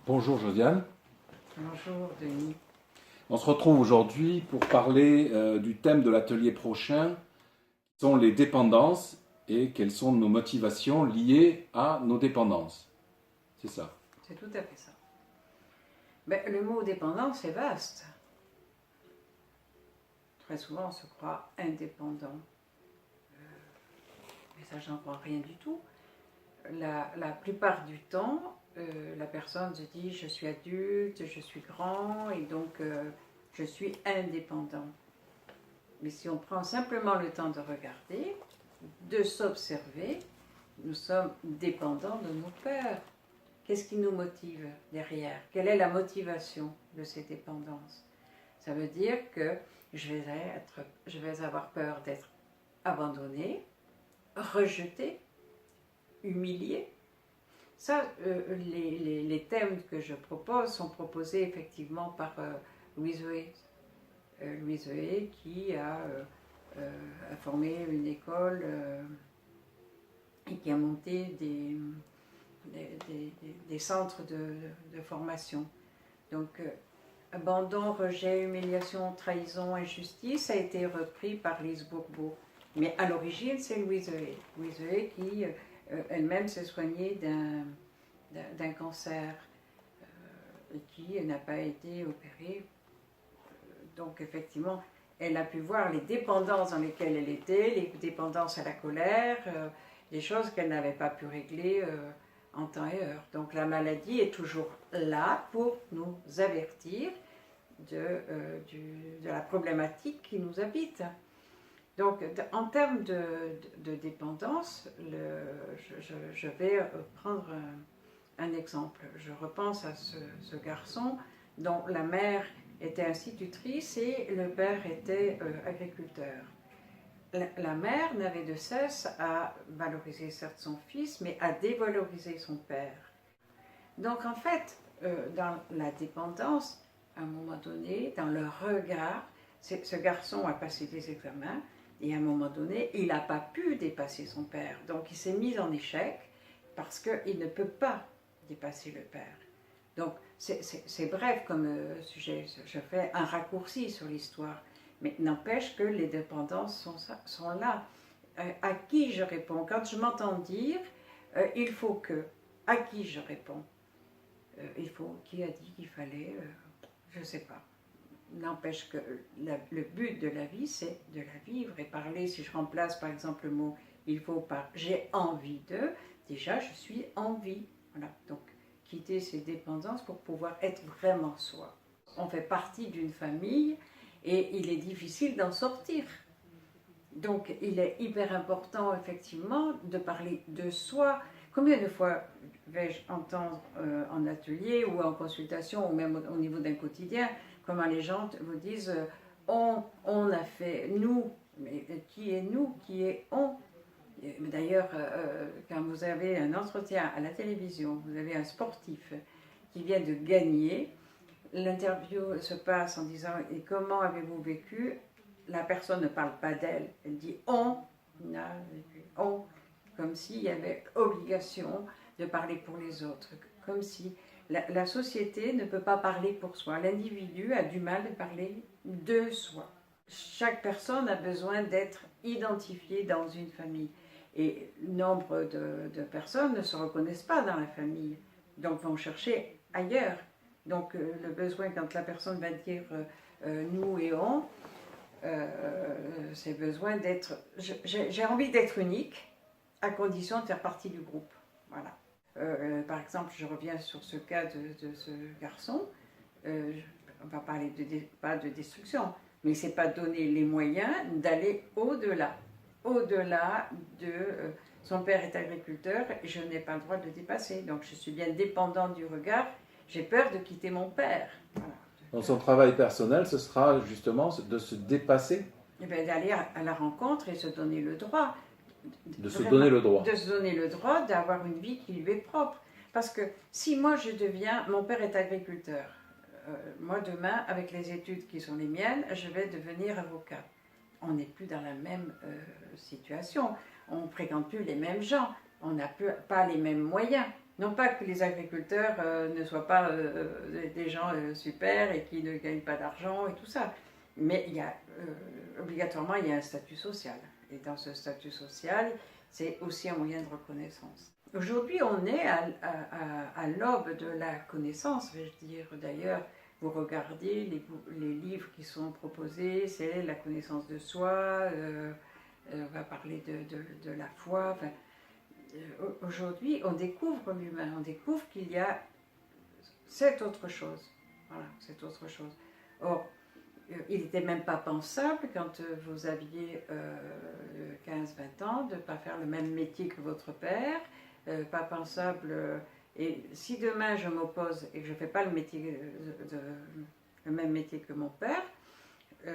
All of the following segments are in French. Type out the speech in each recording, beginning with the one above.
Bonjour Josiane, Bonjour Denis. on se retrouve aujourd'hui pour parler du thème de l'atelier prochain, qui sont les dépendances et quelles sont nos motivations liées à nos dépendances. C'est ça. C'est tout à fait ça. Mais le mot dépendance est vaste. Très souvent on se croit indépendant. Mais ça, j'en crois rien du tout. La plupart du temps, la personne se dit je suis adulte, je suis grand et donc je suis indépendant. Mais si on prend simplement le temps de regarder, de s'observer, nous sommes dépendants de nos peurs. Qu'est-ce qui nous motive derrière? Quelle est la motivation de ces dépendances? Ça veut dire que je vais avoir peur d'être abandonné, rejeté, humilié. Ça, les thèmes que je propose sont proposés effectivement par Louise Hay. Louise Hay qui a formé une école et qui a monté des centres de formation. Donc, abandon, rejet, humiliation, trahison, injustice a été repris par Lise Bourbeau. Mais à l'origine, c'est Louise Hay. Louise Hay qui elle-même s'est soignée d'un cancer et qui n'a pas été opérée. Donc, effectivement, elle a pu voir les dépendances dans lesquelles elle était, les dépendances à la colère, des choses qu'elle n'avait pas pu régler en temps et heure. Donc la maladie est toujours là pour nous avertir de la problématique qui nous habite. Donc en termes de dépendance, je vais prendre un exemple. Je repense à ce garçon dont la mère était institutrice et le père était agriculteur. La mère n'avait de cesse à valoriser certes son fils, mais à dévaloriser son père. Donc en fait, dans la dépendance, à un moment donné, dans le regard, ce garçon a passé des examens et à un moment donné, il n'a pas pu dépasser son père. Donc il s'est mis en échec parce qu'il ne peut pas dépasser le père. Donc c'est bref comme sujet, je fais un raccourci sur l'histoire. Mais n'empêche que les dépendances sont là. À qui je réponds? Quand je m'entends dire, il faut que, à qui je réponds? Qui a dit qu'il fallait, je ne sais pas. N'empêche que le but de la vie, c'est de la vivre et parler. Si je remplace par exemple le mot il faut par j'ai envie de, déjà je suis en vie. Voilà. Donc quitter ces dépendances pour pouvoir être vraiment soi. On fait partie d'une famille. Et il est difficile d'en sortir. Donc il est hyper important effectivement de parler de soi. Combien de fois vais-je entendre en atelier ou en consultation ou même au niveau d'un quotidien comment les gens vous disent on a fait, nous, mais qui est nous, qui est on? D'ailleurs, quand vous avez un entretien à la télévision, vous avez un sportif qui vient de gagner. L'interview se passe en disant « Et comment avez-vous vécu ?» La personne ne parle pas d'elle, elle dit « on a vécu »,« on », comme s'il y avait obligation de parler pour les autres, comme si la société ne peut pas parler pour soi. L'individu a du mal de parler de soi. Chaque personne a besoin d'être identifiée dans une famille. Et nombre de personnes ne se reconnaissent pas dans la famille, donc vont chercher ailleurs. Donc le besoin, quand la personne va dire nous et on, c'est besoin d'être... J'ai envie d'être unique, à condition de faire partie du groupe. Voilà. Par exemple, je reviens sur ce cas de ce garçon. On va parler pas de destruction, mais il ne s'est pas donné les moyens d'aller au-delà. Au-delà de... son père est agriculteur et je n'ai pas le droit de le dépasser. Donc je suis bien dépendante du regard. J'ai peur de quitter mon père. Voilà. Donc son travail personnel, ce sera justement de se dépasser. Et bien d'aller à la rencontre et se donner le droit. De se donner le droit. De se donner le droit d'avoir une vie qui lui est propre. Parce que si moi je deviens, mon père est agriculteur, moi demain, avec les études qui sont les miennes, je vais devenir avocat. On n'est plus dans la même situation. On ne fréquente plus les mêmes gens. On n'a pas les mêmes moyens. Non pas que les agriculteurs ne soient pas des gens super et qui ne gagnent pas d'argent et tout ça, mais obligatoirement il y a un statut social. Et dans ce statut social, c'est aussi un moyen de reconnaissance. Aujourd'hui, on est à l'aube de la connaissance, vais-je dire. D'ailleurs, vous regardez les livres qui sont proposés, c'est la connaissance de soi, on va parler de la foi. Enfin, aujourd'hui, on découvre l'humain, on découvre qu'il y a cette autre chose. Voilà, cette autre chose. Or, il n'était même pas pensable, quand vous aviez 15-20 ans, de ne pas faire le même métier que votre père. Pas pensable. Et si demain je m'oppose et que je ne fais pas le même métier que mon père,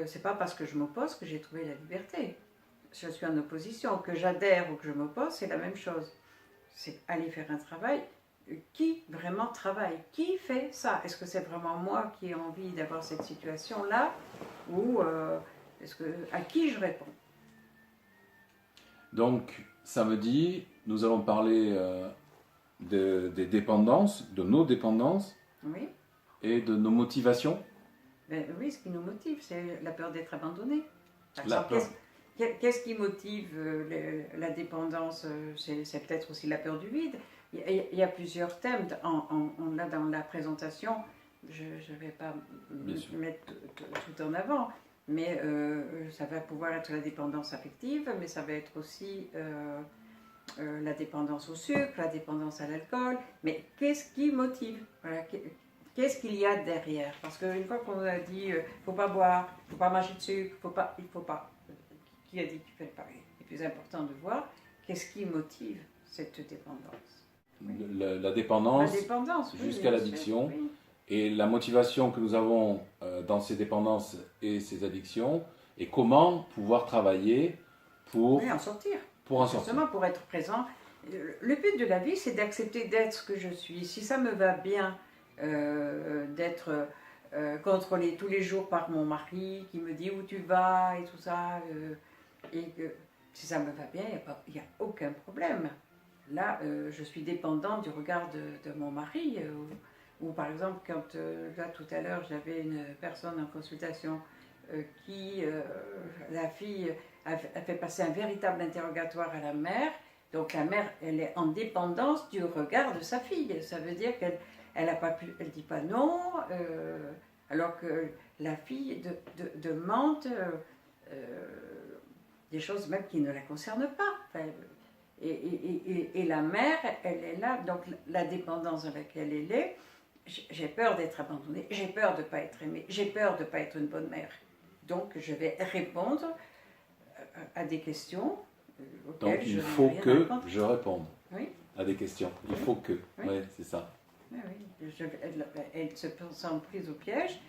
c'est pas parce que je m'oppose que j'ai trouvé la liberté. Je suis en opposition. Que j'adhère ou que je m'oppose, c'est la même chose. C'est aller faire un travail. Qui vraiment travaille? Qui fait ça? Est-ce que c'est vraiment moi qui ai envie d'avoir cette situation-là? Ou à qui je réponds? Donc, samedi, nous allons parler des dépendances, de nos dépendances Oui. et de nos motivations. Ben, oui, ce qui nous motive, c'est la peur d'être abandonné. La peur. Qu'est-ce qui motive la dépendance? C'est peut-être aussi la peur du vide. Il y a plusieurs thèmes. On l'a dans la présentation. Je ne vais pas mettre tout en avant. Mais ça va pouvoir être la dépendance affective, mais ça va être aussi la dépendance au sucre, la dépendance à l'alcool. Mais qu'est-ce qui motive? Voilà, qu'est-ce qu'il y a derrière? Parce qu'une fois qu'on a dit il ne faut pas boire, il ne faut pas manger de sucre, il ne faut pas. Qui a dit qu'il fallait pas? Il est plus important de voir qu'est-ce qui motive cette dépendance. Oui. La dépendance jusqu'à l'addiction. Oui. Et la motivation que nous avons dans ces dépendances et ces addictions, et comment pouvoir travailler pour en sortir. Pour en sortir. Justement, pour être présent. Le but de la vie, c'est d'accepter d'être ce que je suis. Si ça me va bien d'être contrôlée tous les jours par mon mari, qui me dit où tu vas et tout ça, et que si ça me va bien, il n'y a aucun problème. Là, je suis dépendante du regard de mon mari. Ou par exemple, quand là tout à l'heure j'avais une personne en consultation qui, la fille, a fait passer un véritable interrogatoire à la mère. Donc la mère, elle est en dépendance du regard de sa fille. Ça veut dire qu'elle elle dit pas non, alors que la fille demande des choses même qui ne la concernent pas. Enfin, et la mère, elle est là, donc la dépendance dans laquelle elle est. J'ai peur d'être abandonnée, j'ai peur de ne pas être aimée, j'ai peur de ne pas être une bonne mère. Donc je vais répondre à des questions auxquelles donc il faut que je réponde à des questions. Il faut que, oui, c'est ça. Oui. Elle se sent prise au piège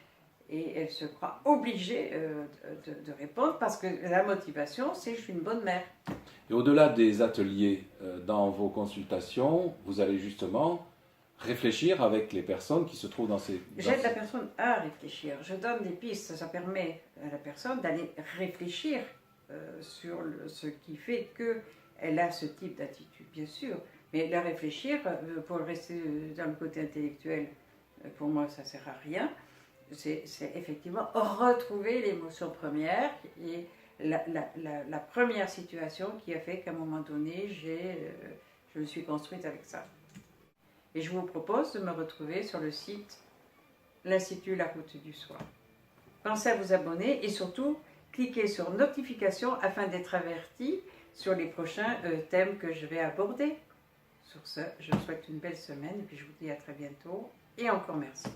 et elle se croit obligée de répondre parce que la motivation, c'est je suis une bonne mère. Et au-delà des ateliers, dans vos consultations, vous allez justement réfléchir avec les personnes qui se trouvent dans ces... J'aide la personne à réfléchir. Je donne des pistes. Ça permet à la personne d'aller réfléchir sur ce qui fait qu'elle a ce type d'attitude, bien sûr. Mais la réfléchir, pour rester dans le côté intellectuel, pour moi, ça ne sert à rien. C'est effectivement retrouver l'émotion première et la première situation qui a fait qu'à un moment donné, je me suis construite avec ça. Et je vous propose de me retrouver sur le site l'Institut La Route du Soi. Pensez à vous abonner et surtout, cliquez sur notification afin d'être averti sur les prochains thèmes que je vais aborder. Sur ce, je vous souhaite une belle semaine et puis je vous dis à très bientôt et encore merci.